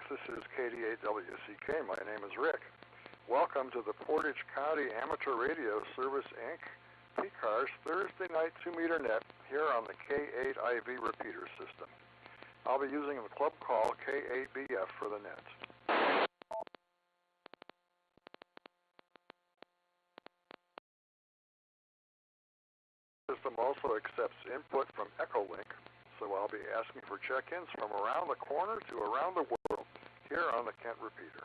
This is KD8WCK. My name is Rick. Welcome to the Portage County Amateur Radio Service, Inc. PCARS Thursday night 2-meter net here on the K8IV repeater system. I'll be using the club call K8BF for the net. The system also accepts input from Echolink, so I'll be asking for check-ins from around the corner to around the world here on the Kent repeater.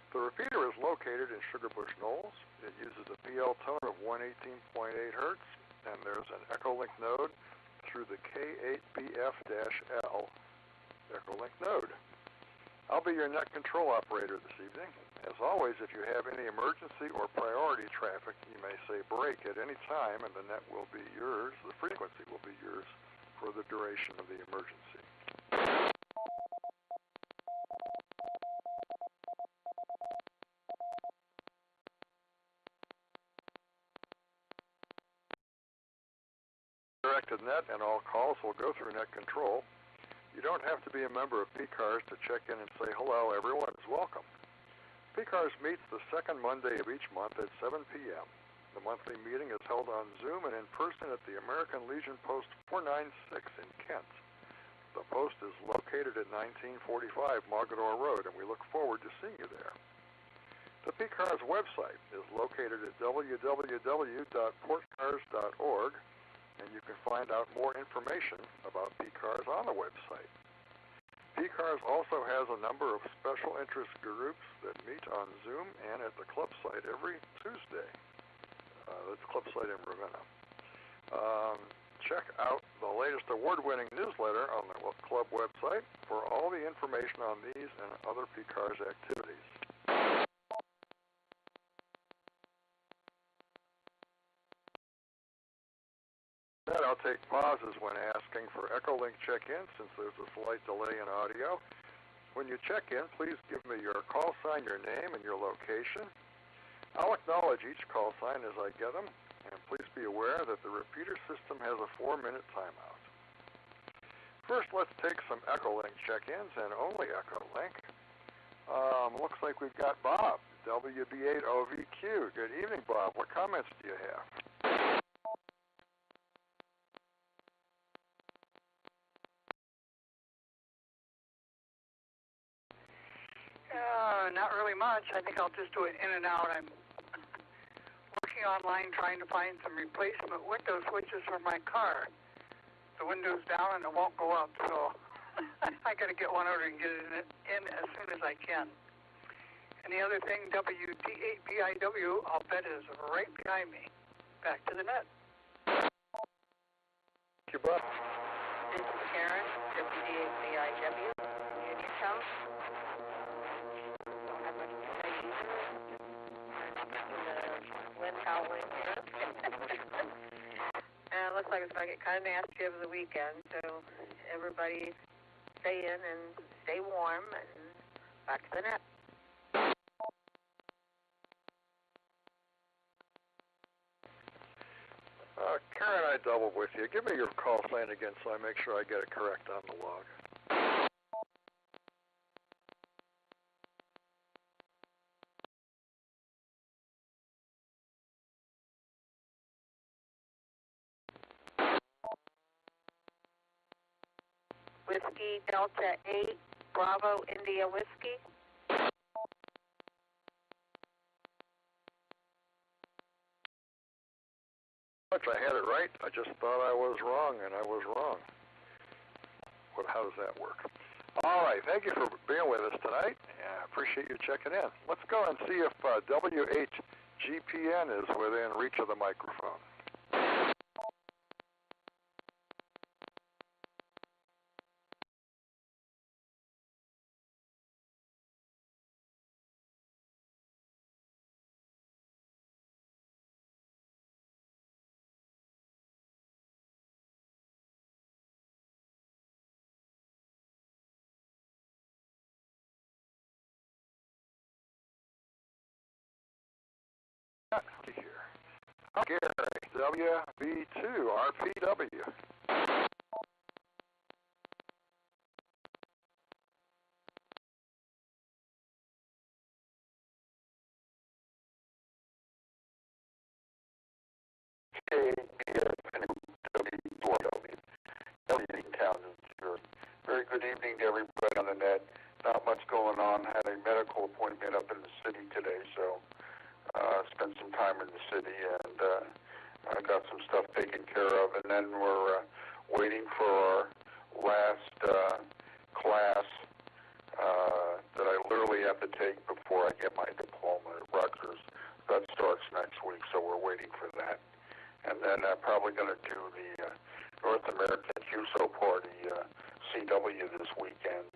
The repeater is located in Sugarbush Knolls. It uses a PL tone of 118.8 Hertz, and there's an Echolink node through the K8BF-L Echolink node. I'll be your net control operator this evening. As always, if you have any emergency or priority traffic, you may say break at any time, and the net will be yours, the frequency will be yours for the duration of the emergency. Directed net and all calls will go through net control. You don't have to be a member of PCARS to check in and say hello. Everyone is welcome. PCARS meets the second Monday of each month at 7 p.m. The monthly meeting is held on Zoom and in person at the American Legion Post 496 in Kent. The post is located at 1945 Mogador Road, and we look forward to seeing you there. The PCARS website is located at www.portcars.org, and you can find out more information about PCARS on the website. PCARS also has a number of special interest groups that meet on Zoom and at the club site every Tuesday. That's club site in Ravenna. Check out the latest award-winning newsletter on the club website for all the information on these and other PCARS activities. I'll take pauses when asking for Echolink check-in since there's a slight delay in audio. When you check in, please give me your call sign, your name, and your location. I'll acknowledge each call sign as I get them, and please be aware that the repeater system has a 4-minute timeout. First, let's take some Echolink check-ins, and only Echolink. Looks like we've got Bob, WB8OVQ. Good evening, Bob. What comments do you have? Not really much. I think I'll just do it in and out. I'm working online trying to find some replacement window switches for my car. The window's down and it won't go up, so I got to get one order and get it in as soon as I can. And the other thing, WD8BIW, I'll bet is right behind me. Back to the net. Thank you, Bob. This is Karen, WD8BIW, Uniontown. And it looks like it's going to get kind of nasty over the weekend, so everybody stay in and stay warm and back to the net. Karen, I doubled with you. Give me your call sign again so I make sure I get it correct on the log. Whiskey Delta 8, Bravo India Whiskey. I had it right. I just thought I was wrong, and I was wrong. How does that work? All right. Thank you for being with us tonight. I appreciate you checking in. Let's go and see if WHGPN is within reach of the microphone. Here. I'm Gary, WB2RPW. Very good evening to everybody on the net. Not much going on. Had a medical appointment up in the city today, so spent some time in the city and I got some stuff taken care of. And then we're waiting for our last class that I literally have to take before I get my diploma at Rutgers. That starts next week, so we're waiting for that. And then I'm probably going to do the North American QSO Party CW this weekend.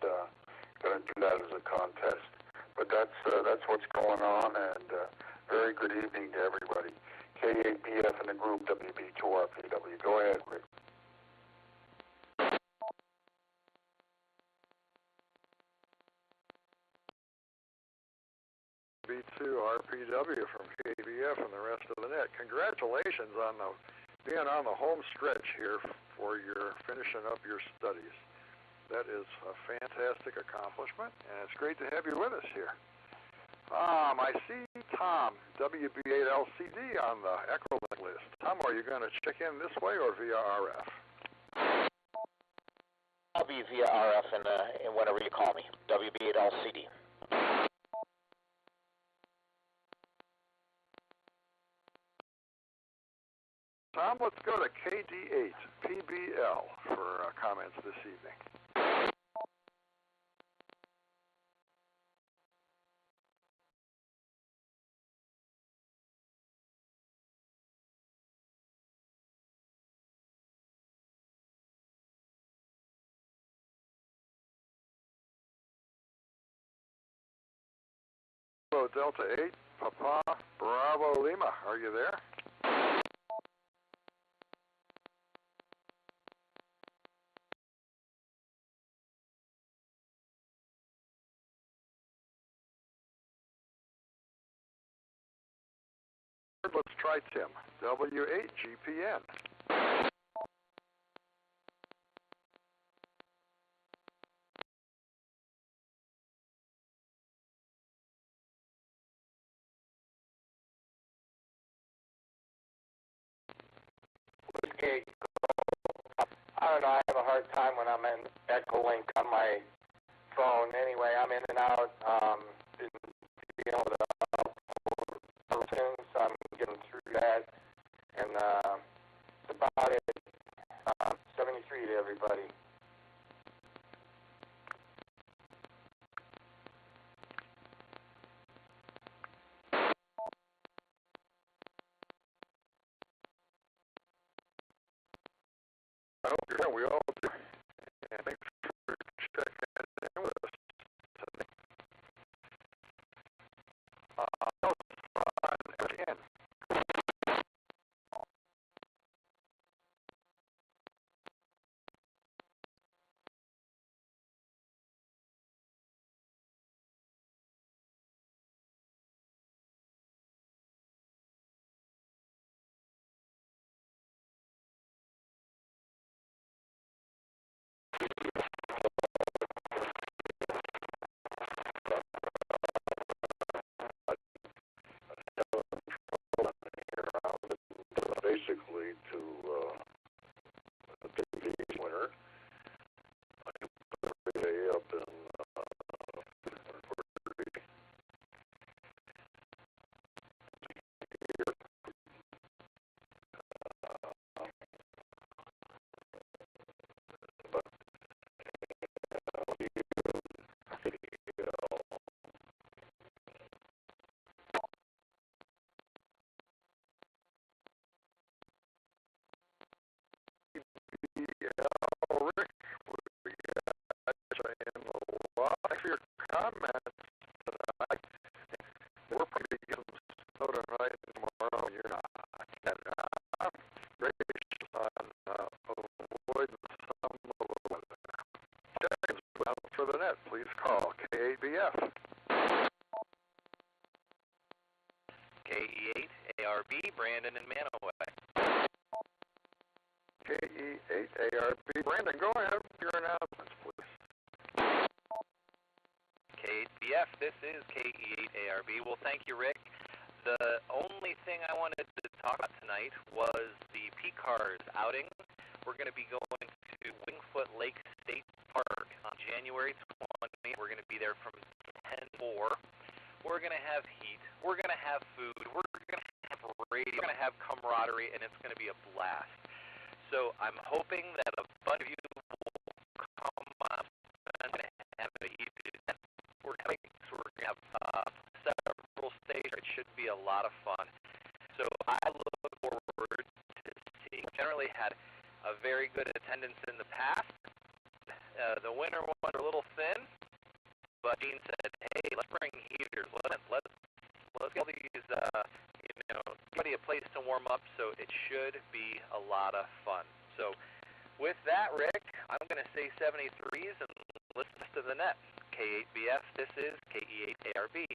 Going to do that as a contest. But that's what's going on, and very good evening to everybody. KABF in the group, WB2RPW. Go ahead, Rick. B2RPW from KBF and the rest of the net. Congratulations on being on the home stretch here for your finishing up your studies. That is a fantastic accomplishment, and it's great to have you with us here. I see Tom, WB8LCD, on the Echolink list. Tom, are you going to check in this way or via RF? I'll be via RF and whenever you call me, WB8LCD. Tom, let's go to KD8PBL for comments this evening. Delta 8, Papa, Bravo, Lima. Are you there? Let's try Tim, W8GPN. Okay. I don't know, I have a hard time when I'm in Echolink on my phone. Anyway, I'm in and out. Didn't be able to upload things. I'm getting through that. And it's about it. 73 to everybody. I hope you're here. We all do. And thanks for checking in with us today. That was fun again. Basically, to the winner, I can put every day up in Rick, and a lot for your comments tonight. We're probably getting some snow tonight and tomorrow. You're not. I'm gracious on avoiding some of the weather. Check out for the net. Please call KABF. KE8 Brandon in Manaway. KE8ARB. Brandon, go ahead with your announcements, please. K8BF, this is KE8ARB. Well, thank you, Rick. The only thing I wanted to talk about tonight was the PCARS outing. We're going to be going to Wingfoot Lake State Park on January 20th. We're going to be there from 10 to 4. We're going to have heat. We're going to have food. We're going to have radio. We're going to have camaraderie, and it's going to be a blast. So I'm hoping that a bunch of you will come up and have a heat. We're going to have several stages. It should be a lot of fun. So I look forward to seeing. Generally had a very good attendance in the past. The winter ones are a little thin, but Dean said, "Hey, let's bring heaters. Let's get all these, everybody a place to warm up." So it should be a lot of fun. So with that, Rick, I'm going to say 73s and listen to the net. K8BF, this is KE8ARB.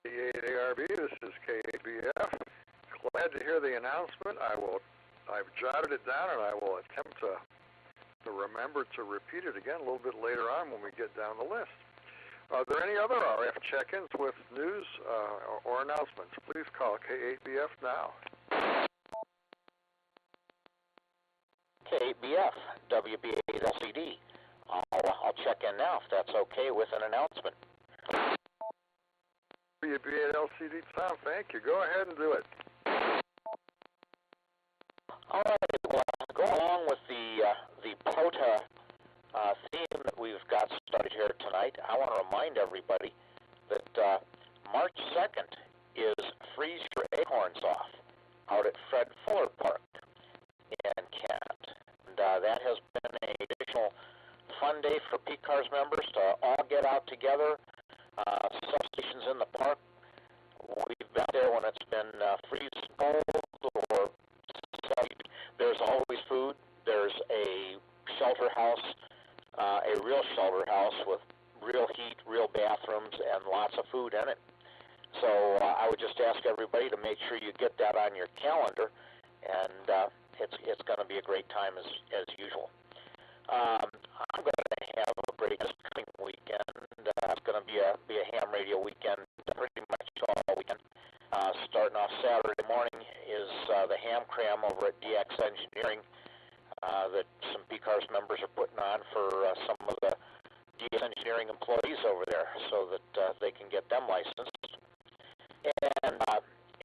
KE8ARB, this is KABF. Glad to hear the announcement. I've jotted it down, and I will attempt to remember to repeat it again a little bit later on when we get down the list. Are there any other RF check-ins with news or announcements? Please call K8BF now. K8BF, WB8 LCD. I'll check in now if that's okay with an announcement. WB8 LCD, Tom, thank you. Go ahead and do it. All right, well, go along with the POTA theme that we've got started here tonight. I want to remind everybody that March 2nd is Freeze Your Acorns Off out at Fred Fuller Park in Kent. And that has been an additional fun day for PCARS members to all get out together. Substations in the park. We've been there when it's been freezing cold or there's always food. There's a shelter house, a real shelter house with real heat, real bathrooms, and lots of food in it. So I would just ask everybody to make sure you get that on your calendar, and it's going to be a great time as usual. I'm going to have a great coming weekend. It's going to be a ham radio weekend pretty much all weekend. Starting off Saturday morning is the ham cram over at DX Engineering that some PCARS members are putting on for some of the DX Engineering employees over there so that they can get them licensed. And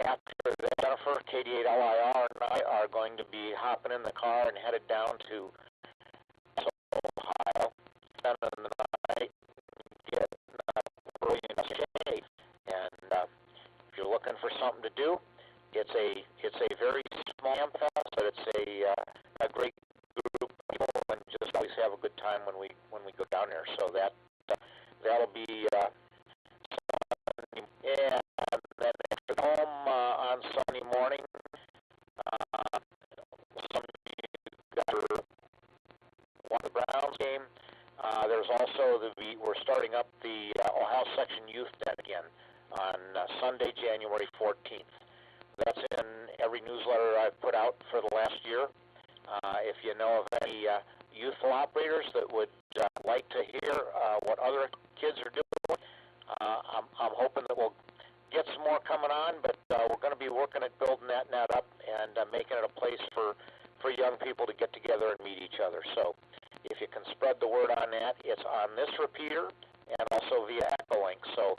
after that, Jennifer, KD8LIR, and I are going to be hopping in the car and headed down to Ohio, spending the night, getting early in the shade. And if you're looking for something to do, it's a very small ham fest, but it's a great group of people, and just always have a good time when we go down there. So that'll be Sunday, and then after home on Sunday morning. Some of you got won the Browns game. There's also we're starting up the Ohio Section Youth Net again on Sunday, January 14th. That's in every newsletter I've put out for the last year. If you know of any youthful operators that would like to hear what other kids are doing, I'm hoping that we'll get some more coming on, but we're going to be working at building that net up and making it a place for young people to get together and meet each other. So if you can spread the word on that, it's on this repeater and also via Echolink. So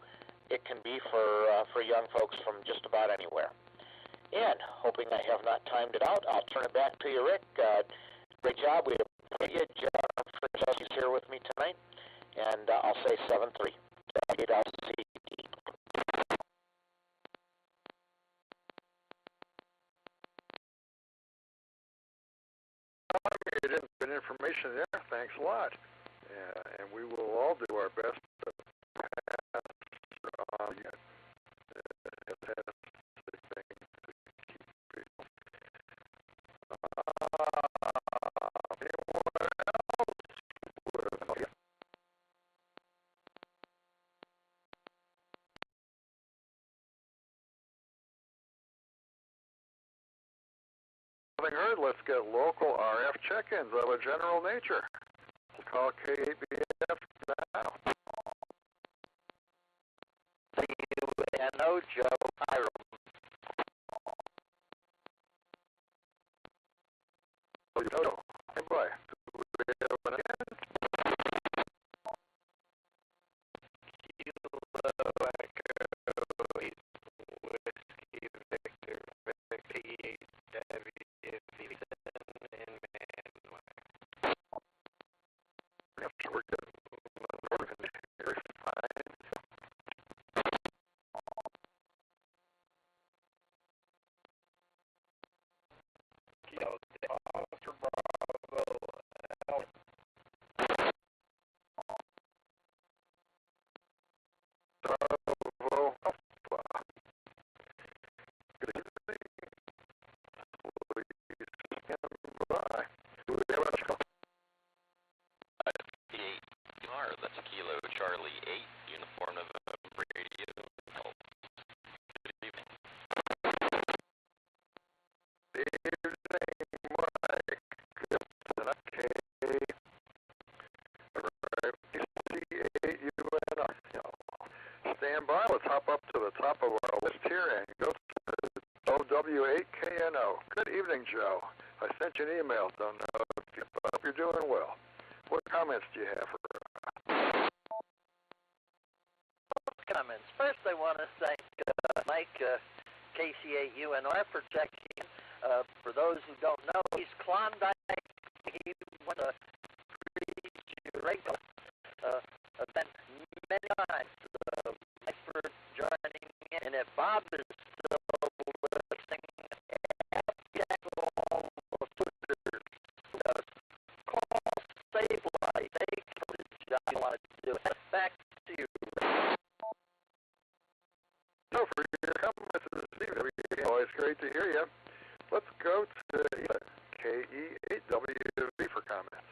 it can be for young folks from just about anywhere. And hoping I have not timed it out, I'll turn it back to you, Rick. Great job. We appreciate you. Jennifer Jesse's here with me tonight. And I'll say 7-3. You didn't put information there. Thanks a lot. And we will all do our best to pass on it. Anyone else Having heard, let's get local RF check-ins of a general nature. Let's call K8BF now. WNO, Joe Hiram. Hey, boy. Do we have an again? Whiskey Victor, K8 WV, Yep, so we're getting Northern here. Fine. Kilo Delta Bravo, Bravo Alpha. Good evening. Please stand by. Do we have a call? PCARS, that's Kilo Charlie 8, Uniform November Radio. Good evening. Evening, Mike. Good. Okay. Alright. PCARS. Stand by. Let's hop up to the top of our list here and go to OW8KNO. Good evening, Joe. I sent you an email. Don't know if you're doing well. What comments do you have for comments? First, I want to thank Mike, KC8UNR, for checking. For those who don't know, he's Klondike. He won a regular event many times. Thanks for joining in. And if Bob is still listening, call Save Life. They can do the job you want to do. Back to you. No, for your comments this evening. Always great to hear you. Let's go to KE8WV for comments.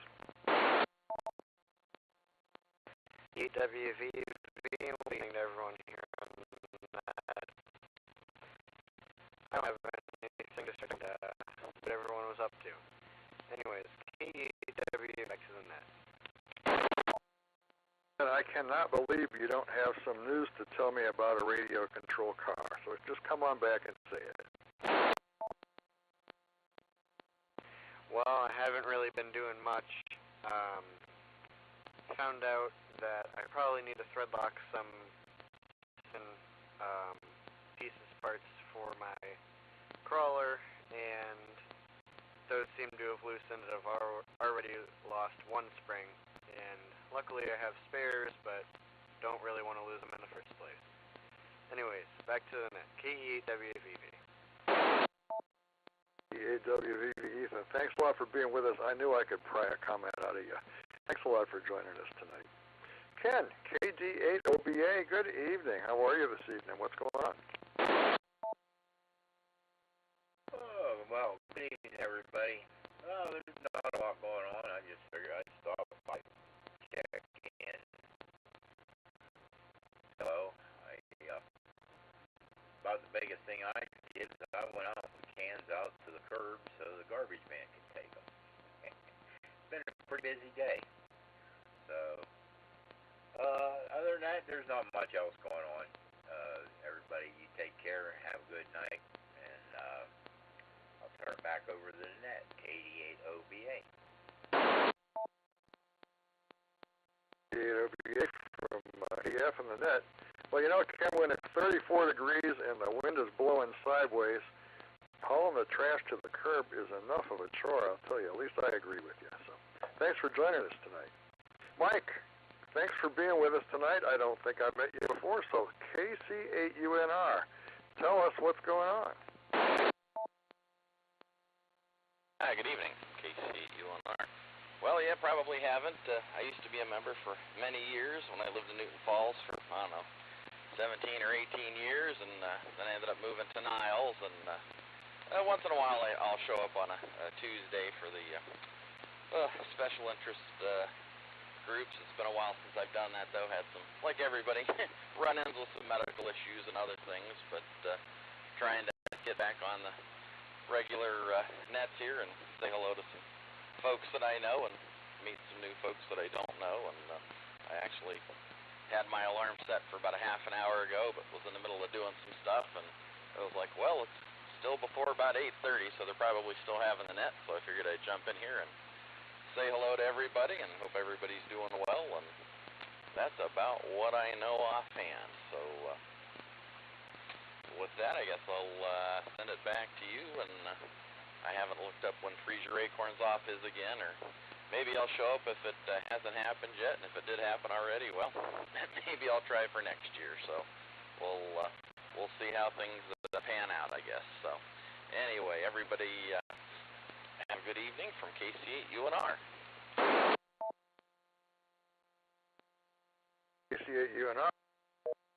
EWV, good evening to everyone here on that. I don't have anything to say what everyone was up to. Anyways, KEWV back to the net. And I cannot believe you don't have some news to tell me about a radio control car. So just come on back and say it. Well, I haven't really been doing much. Found out that I probably need to thread lock some pieces, parts for my crawler, and those seem to have loosened. I've already lost one spring, and luckily I have spares, but don't really want to lose them in the first place. Anyways, back to the net. KE8WVV. KE8WVV, Ethan. Thanks a lot for being with us. I knew I could pry a comment out of you. Thanks a lot for joining us tonight. Ken, KD8OBA, good evening. How are you this evening? What's going on? Oh, well, good evening, everybody. There's not a lot going on. I just figured I'd stop by check in. So, about the biggest thing I did is I went out with cans out to the curb so the garbage man could take them. It's been a pretty busy day. So, other than that, there's not much else going on. Everybody, you take care and have a good night. And I'll turn it back over to the net, KD8OBA. KD8OBA from EF and the net. Well, you know, Ken, when it's 34 degrees and the wind is blowing sideways, hauling the trash to the curb is enough of a chore, I'll tell you. At least I agree with you. So, thanks for joining us tonight. Mike, thanks for being with us tonight. I don't think I've met you before, so KC8UNR, tell us what's going on. Hi, good evening, KC8UNR. Well, yeah, probably haven't. I used to be a member for many years when I lived in Newton Falls for, I don't know, 17 or 18 years, and then I ended up moving to Niles, and once in a while I'll show up on a Tuesday for the special interest groups. It's been a while since I've done that, though. Had some, like everybody, run-ins with some medical issues and other things, but trying to get back on the regular nets here and say hello to some folks that I know and meet some new folks that I don't know. And I actually had my alarm set for about a half an hour ago, but was in the middle of doing some stuff, and I was like, well, it's still before about 8:30, so they're probably still having the net, so I figured I'd jump in here and say hello to everybody and hope everybody's doing well, and that's about what I know offhand. So with that, I guess I'll send it back to you, and I haven't looked up when Freeze Your Acorns Off is again, or maybe I'll show up if it hasn't happened yet, and if it did happen already, well, maybe I'll try for next year. So we'll see how things pan out, I guess. So anyway, everybody have a good evening from KC8UNR. KC8UNR.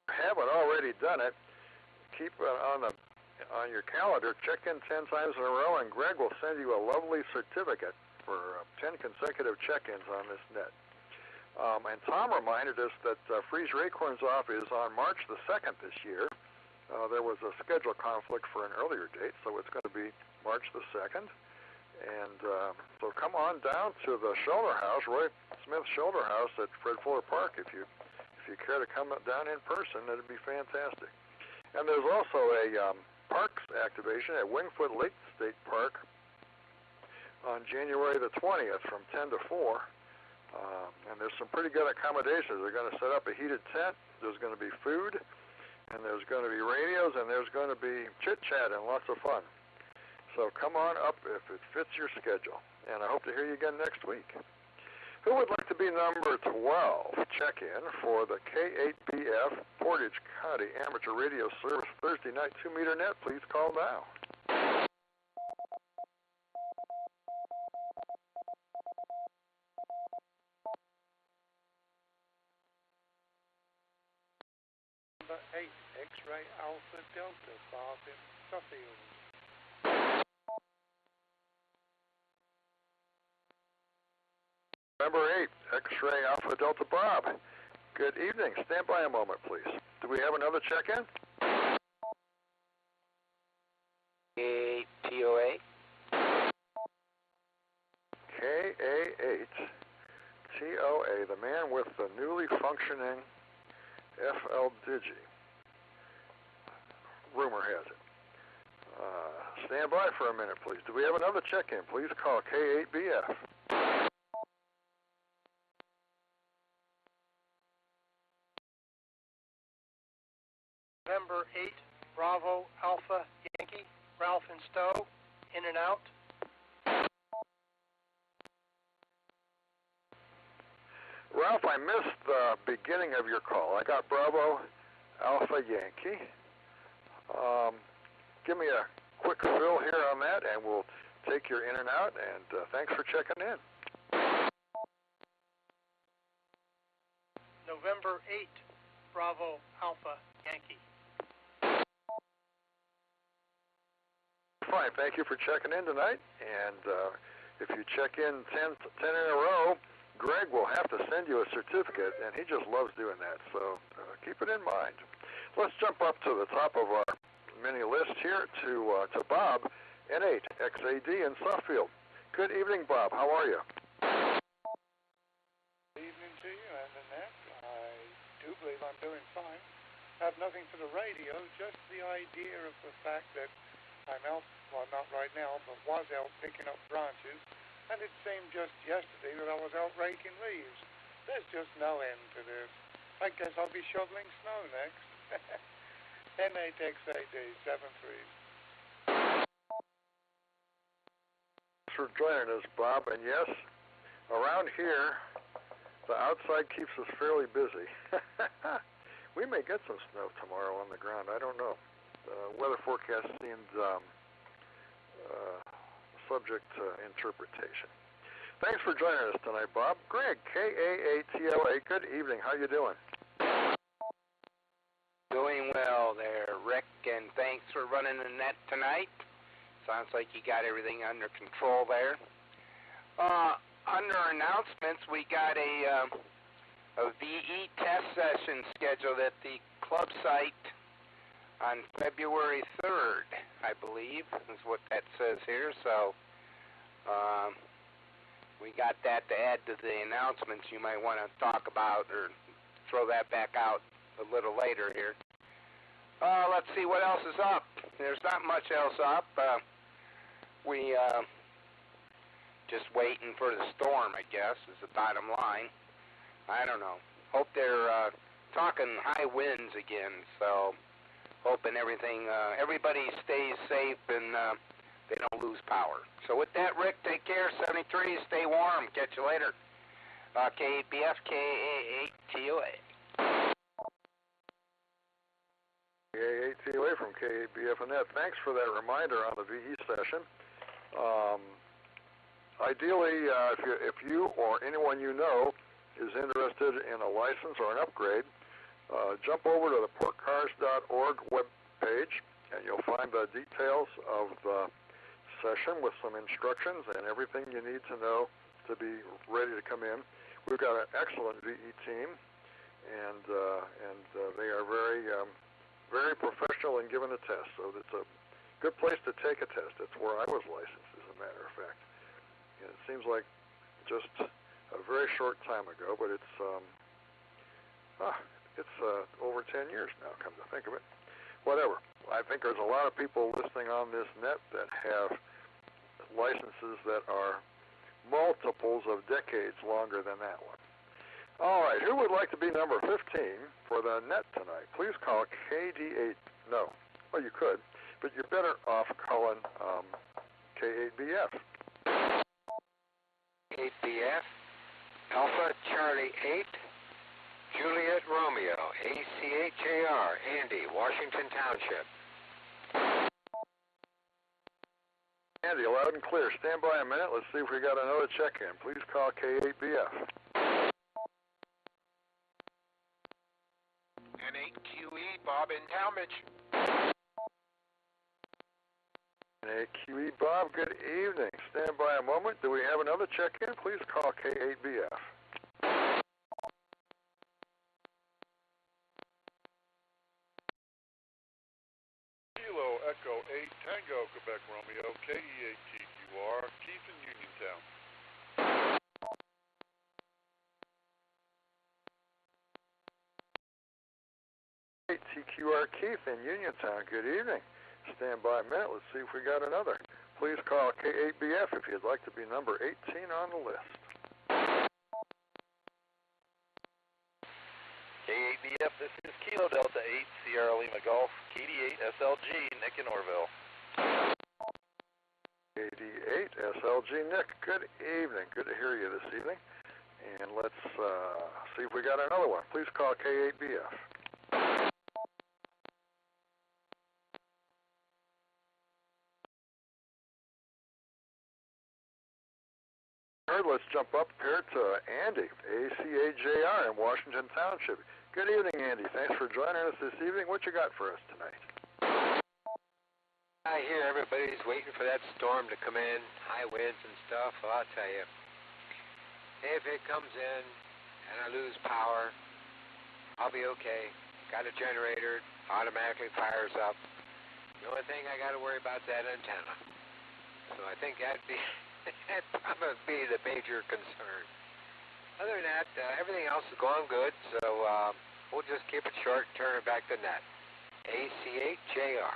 Haven't already done it. Keep on your calendar. Check in 10 times in a row, and Greg will send you a lovely certificate for 10 consecutive check-ins on this net. And Tom reminded us that Freeze Your Acorns Off is on March the 2nd this year. There was a schedule conflict for an earlier date, so it's going to be March the 2nd. And so come on down to the Shoulder House, Roy Smith Shoulder House at Fred Fuller Park. If you care to come down in person, that'd be fantastic. And there's also a parks activation at Wingfoot Lake State Park on January the 20th from 10 to 4. And there's some pretty good accommodations. They're going to set up a heated tent. There's going to be food, and there's going to be radios, and there's going to be chit-chat and lots of fun. So come on up if it fits your schedule. And I hope to hear you again next week. Who would like to be number 12 check-in for the K8BF Portage County Amateur Radio Service Thursday night 2-meter net? Please call now. Number 8, X-Ray Alpha Delta, Bob in Suffield. Number 8, X-Ray Alpha Delta Bob. Good evening. Stand by a moment, please. Do we have another check-in? KA8TOA. KA8TOA, the man with the newly functioning FL Digi. Rumor has it. Stand by for a minute, please. Do we have another check-in? Please call K8BF. November 8, Bravo Alpha Yankee, Ralph and Stowe, in and out. Ralph, I missed the beginning of your call. I got Bravo Alpha Yankee. Give me a quick fill here on that, and we'll take your in and out, and thanks for checking in. November 8, Bravo Alpha Yankee. Fine, thank you for checking in tonight, and if you check in 10 in a row, Greg will have to send you a certificate, and he just loves doing that, so keep it in mind. Let's jump up to the top of our mini list here to Bob, N8, XAD in Suffield. Good evening, Bob. How are you? Good evening to you, and Annette. I do believe I'm doing fine. I have nothing for the radio, just the idea of the fact that I'm out, well, not right now, but was out picking up branches, and it seemed just yesterday that I was out raking leaves. There's just no end to this. I guess I'll be shoveling snow next. N8XAD, 7-3. Thanks for joining us, Bob. And yes, around here, the outside keeps us fairly busy. We may get some snow tomorrow on the ground. I don't know. The weather forecast seems subject to interpretation. Thanks for joining us tonight, Bob. Greg, KA8TOA, good evening. How you doing? Doing well there, Rick, and thanks for running the net tonight. Sounds like you got everything under control there. Under announcements, we got a VE test session scheduled at the club site on February 3rd. I believe, is what that says here. So we got that to add to the announcements you might want to talk about or throw that back out a little later here. Let's see what else is up. There's not much else up. We just waiting for the storm, I guess, is the bottom line. I don't know. Hope they're talking high winds again, so hoping everybody stays safe and they don't lose power. So with that, Rick, take care. 73, stay warm. Catch you later. K8BF, K8TOA. K8TOA from K8BF and Net. Thanks for that reminder on the VE session. Ideally, if you or anyone you know is interested in a license or an upgrade, jump over to the PCARS.org webpage, and you'll find the details of the session with some instructions and everything you need to know to be ready to come in. We've got an excellent VE team, and they are very professional in giving a test. So it's a good place to take a test. It's where I was licensed, as a matter of fact. And it seems like just a very short time ago, but it's over 10 years now, come to think of it. Whatever. I think there's a lot of people listening on this net that have licenses that are multiples of decades longer than that one. All right, who would like to be number 15 for the net tonight? Please call KD8. No. Well, you could, but you're better off calling K8BF. 8BF, Alpha Charlie 8, Juliet Romeo, ACHAR, Andy, Washington Township. Andy, loud and clear. Stand by a minute. Let's see if we got another check-in. Please call K8BF. N8QE, Bob in Talmadge. N8QE, Bob, good evening. Stand by a moment. Do we have another check-in? Please call K8BF. Kilo Echo 8 Tango Quebec Romeo KE8TQR Keith in Uniontown. TQR Keith in Uniontown. Good evening. Stand by a minute. Let's see if we got another. Please call K8BF if you'd like to be number 18 on the list. K8BF, this is Kilo Delta 8 Sierra Lima Golf, KD8 SLG, Nick in Orville. KD8 SLG Nick, good evening. Good to hear you this evening. And let's see if we got another one. Please call K8BF. Let's jump up here to Andy, ACAJR in Washington Township. Good evening, Andy. Thanks for joining us this evening. What you got for us tonight? I hear everybody's waiting for that storm to come in, high winds and stuff. Well, I'll tell you, if it comes in and I lose power, I'll be okay. Got a generator, automatically fires up. The only thing I got to worry about is that antenna. So I think that'd probably be the major concern. Other than that, everything else is going good, so we'll just keep it short and turn it back to net. ACHJR.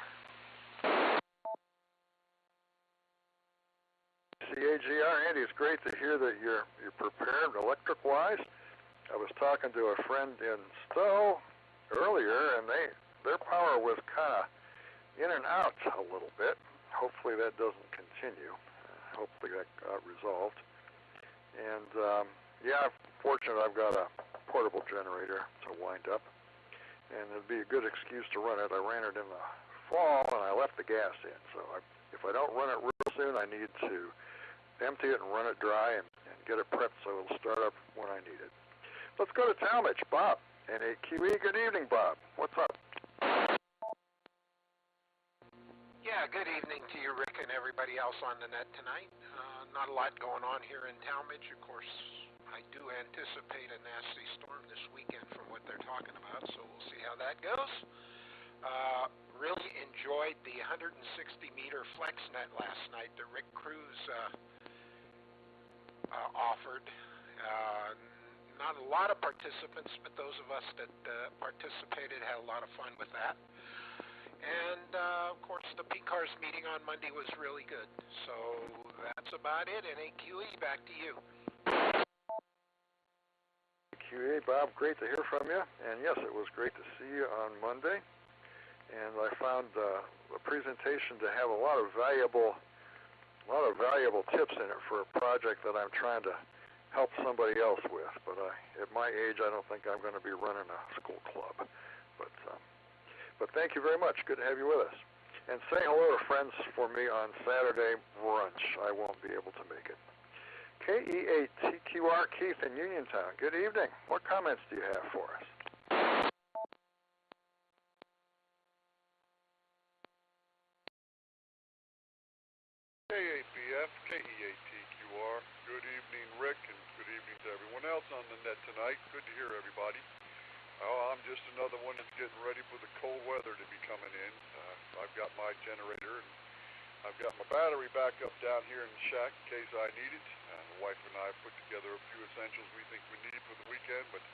ACAJR, Andy, it's great to hear that you're prepared electric-wise. I was talking to a friend in Stowe earlier, and their power was kind of in and out a little bit. Hopefully that doesn't continue. Hopefully that got resolved. And, yeah, fortunately I've got a portable generator to wind up, and it'd be a good excuse to run it. I ran it in the fall, and I left the gas in. So if I don't run it real soon, I need to empty it and run it dry and get it prepped so it'll start up when I need it. Let's go to Talmadge. Bob, N8QE. Good evening, Bob. What's up? Yeah, good evening to you, Rick, and everybody else on the net tonight. Not a lot going on here in Talmadge. Of course, I do anticipate a nasty storm this weekend from what they're talking about, so we'll see how that goes. really enjoyed the 160-meter FlexNet last night that Rick Cruz offered. Not a lot of participants, but those of us that participated had a lot of fun with that. And, of course, the PCARS meeting on Monday was really good. So that's about it. And AQE, back to you. QA, Bob, great to hear from you. And, yes, it was great to see you on Monday. And I found the presentation to have a lot of valuable tips in it for a project that I'm trying to help somebody else with. But at my age, I don't think I'm going to be running a school club. But thank you very much. Good to have you with us. And say hello to friends for me on Saturday brunch. I won't be able to make it. KE8TQR Keith in Uniontown. Good evening. What comments do you have for us? KABF, KE8TQR. Good evening, Rick, and good evening to everyone else on the net tonight. Good to hear everybody. Oh, I'm just another one that's getting ready for the cold weather to be coming in. I've got my generator, and I've got my battery backup down here in the shack in case I need it. The wife and I put together a few essentials we think we need for the weekend, but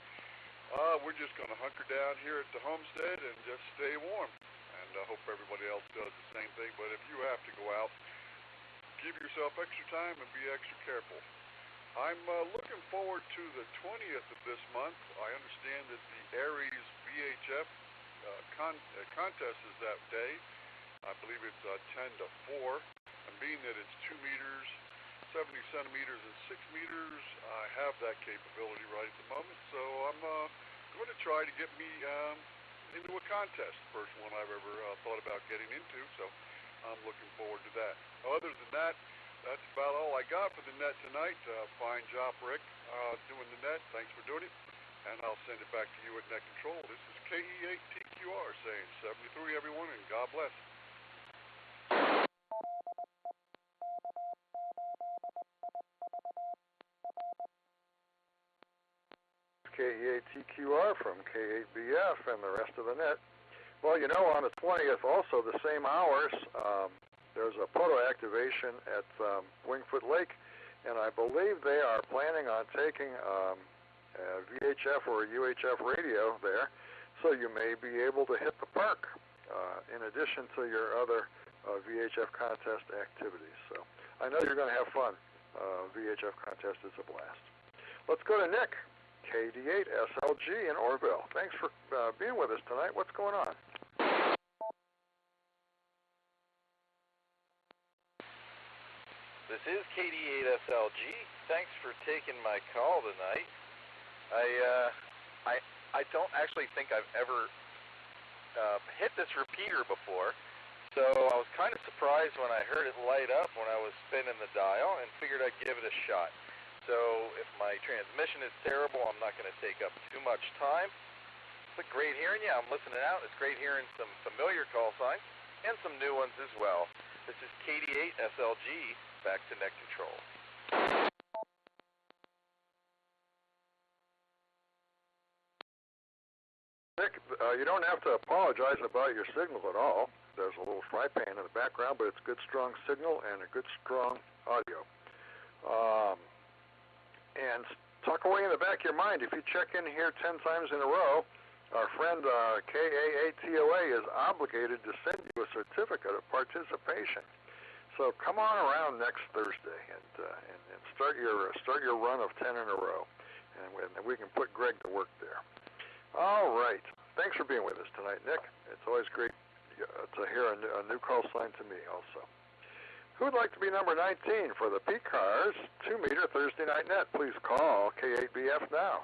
we're just going to hunker down here at the homestead and just stay warm. And I hope everybody else does the same thing. But if you have to go out, give yourself extra time and be extra careful. I'm looking forward to the 20th of this month. I understand that the Aries VHF contest is that day. I believe it's 10 to 4. And being that it's 2 meters, 70 centimeters, and 6 meters, I have that capability right at the moment. So I'm going to try to get me into a contest, the first one I've ever thought about getting into. So I'm looking forward to that. Other than that, that's about all I got for the net tonight. Fine job, Rick, doing the net. Thanks for doing it. And I'll send it back to you at Net Control. This is KE8TQR saying 73, everyone, and God bless. KE8TQR from K8BF and the rest of the net. Well, you know, on the 20th, also the same hours, there's a photo activation at Wingfoot Lake, and I believe they are planning on taking a VHF or a UHF radio there, so you may be able to hit the park in addition to your other VHF contest activities. So I know you're going to have fun. VHF contest is a blast. Let's go to Nick, KD8SLG in Orville. Thanks for being with us tonight. What's going on? This is KD8SLG. Thanks for taking my call tonight. I don't actually think I've ever hit this repeater before, so I was kind of surprised when I heard it light up when I was spinning the dial and figured I'd give it a shot. So if my transmission is terrible, I'm not going to take up too much time. But great hearing you. I'm listening out. It's great hearing some familiar call signs and some new ones as well. This is KD8SLG. Back to Net Control. Nick, you don't have to apologize about your signal at all. There's a little fry pan in the background, but it's good, strong signal and a good, strong audio. And tuck away in the back of your mind, if you check in here 10 times in a row, our friend KA8TOA is obligated to send you a certificate of participation. So come on around next Thursday and start your run of 10 in a row, and we can put Greg to work there. All right. Thanks for being with us tonight, Nick. It's always great to hear a new call sign to me also. Who would like to be number 19 for the PCARS 2-meter Thursday night net? Please call K8BF now.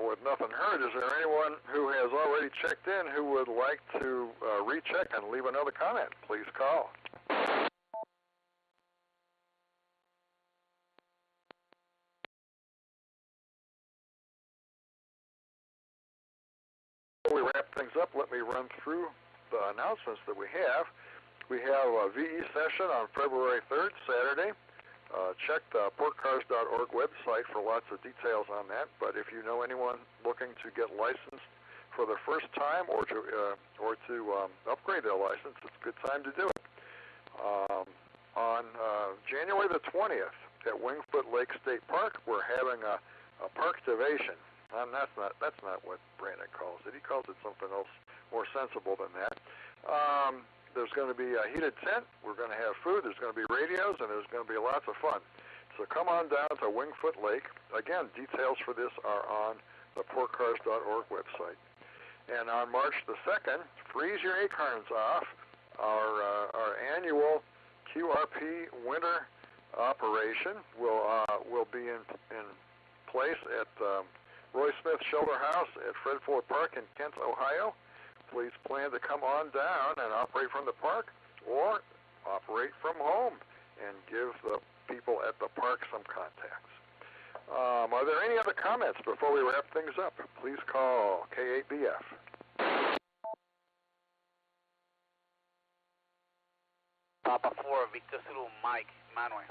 With nothing heard, is there anyone who has already checked in who would like to recheck and leave another comment? Please call. Before we wrap things up, let me run through the announcements that we have. We have a VE session on February 3rd, Saturday. Check the PCARS.org website for lots of details on that. But if you know anyone looking to get licensed for the first time or to upgrade their license, it's a good time to do it. On January the 20th at Wingfoot Lake State Park, we're having a parktivation. That's not what Brandon calls it. He calls it something else more sensible than that. There's going to be a heated tent. We're going to have food. There's going to be radios, and there's going to be lots of fun. So come on down to Wingfoot Lake. Again, details for this are on the PCARS.org website. And on March the 2nd, freeze your acorns off. Our annual QRP winter operation will be in place at Roy Smith Shelter House at Fred Fuller Park in Kent, Ohio. Please plan to come on down and operate from the park or operate from home and give the people at the park some contacts. Are there any other comments before we wrap things up? Please call K8BF. Papa 4, Victor Zulu, Mike, Manuel.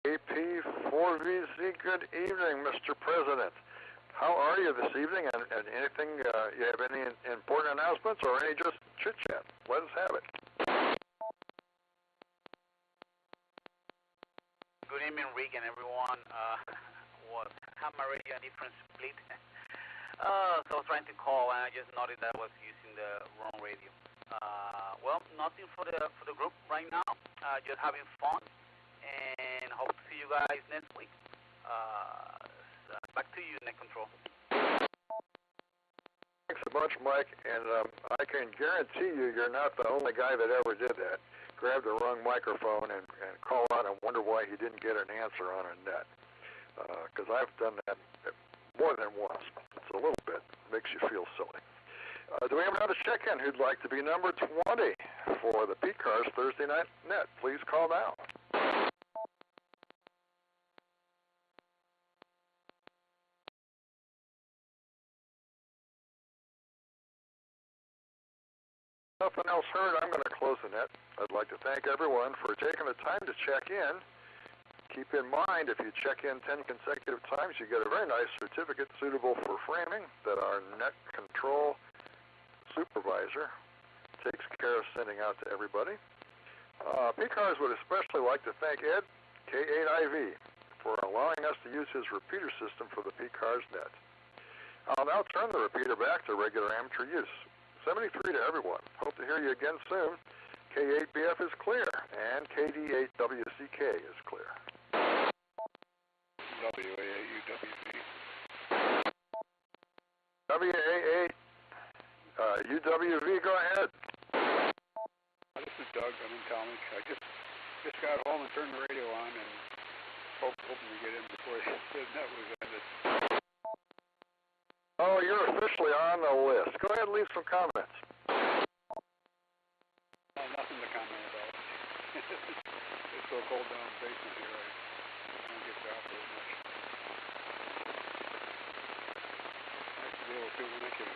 AP4VZ, good evening, Mr. President. How are you this evening? And anything, you have any important announcements or any just chit-chat? Let us have it. Good evening, Rick and everyone. Have my radio a different split. So I was trying to call and I just noticed that I was using the wrong radio. Well, nothing for the group right now. Just having fun. And hope to see you guys next week. Back to you, Net Control. Thanks a bunch, Mike, and I can guarantee you're not the only guy that ever did that. Grabbed the wrong microphone and call out and wonder why he didn't get an answer on a net. Because I've done that more than once. It's a little bit, makes you feel silly. Do we have another check-in who'd like to be number 20 for the PCARS Thursday Night Net? Please call now. Nothing else heard, I'm going to close the net. I'd like to thank everyone for taking the time to check in. Keep in mind, if you check in 10 consecutive times, you get a very nice certificate suitable for framing that our net control supervisor takes care of sending out to everybody. PCARS would especially like to thank Ed, K8IV, for allowing us to use his repeater system for the PCARS net. I'll now turn the repeater back to regular amateur use. 73 to everyone. Hope to hear you again soon. K8BF is clear, and KD8WCK is clear. WA8UWV. WA8UWV, go ahead. This is Doug. I'm in Echolink. I just got home and turned the radio on and hoping to get in before the net was ended. Oh, you're officially on the list. Go ahead and leave some comments. Nothing to comment about. It's so cold down in the basement here. I don't get to operate much. Nice to be able to when I can.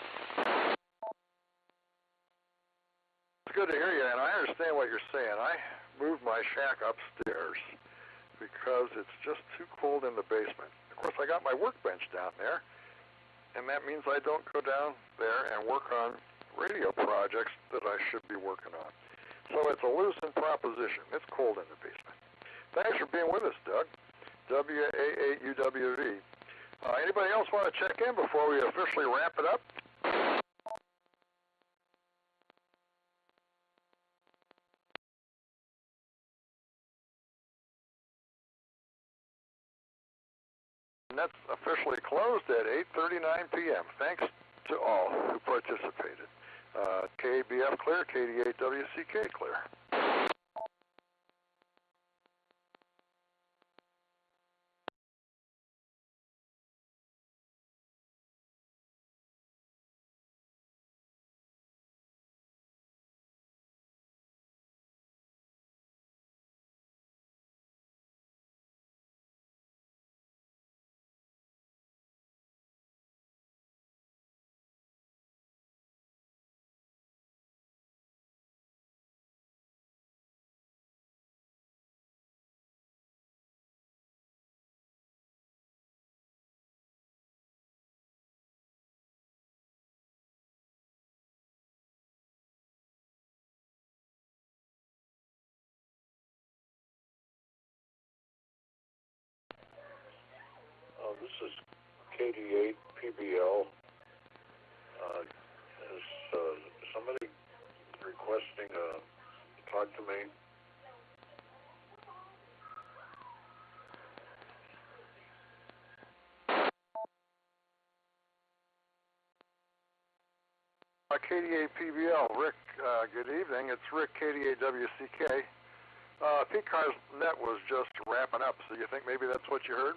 It's good to hear you, and I understand what you're saying. I moved my shack upstairs because it's just too cold in the basement. Of course, I got my workbench down there. And that means I don't go down there and work on radio projects that I should be working on. So it's a losing proposition. It's cold in the basement. Thanks for being with us, Doug. WA8UWV. Anybody else want to check in before we officially wrap it up? And that's officially closed at 8:39 p.m. Thanks to all who participated. KBF clear, KD8WCK clear. This is KD8 PBL. Is somebody requesting to talk to me? KD8 PBL, Rick, good evening. It's Rick, KD8 WCK. PCARS Net was just wrapping up, so you think maybe that's what you heard?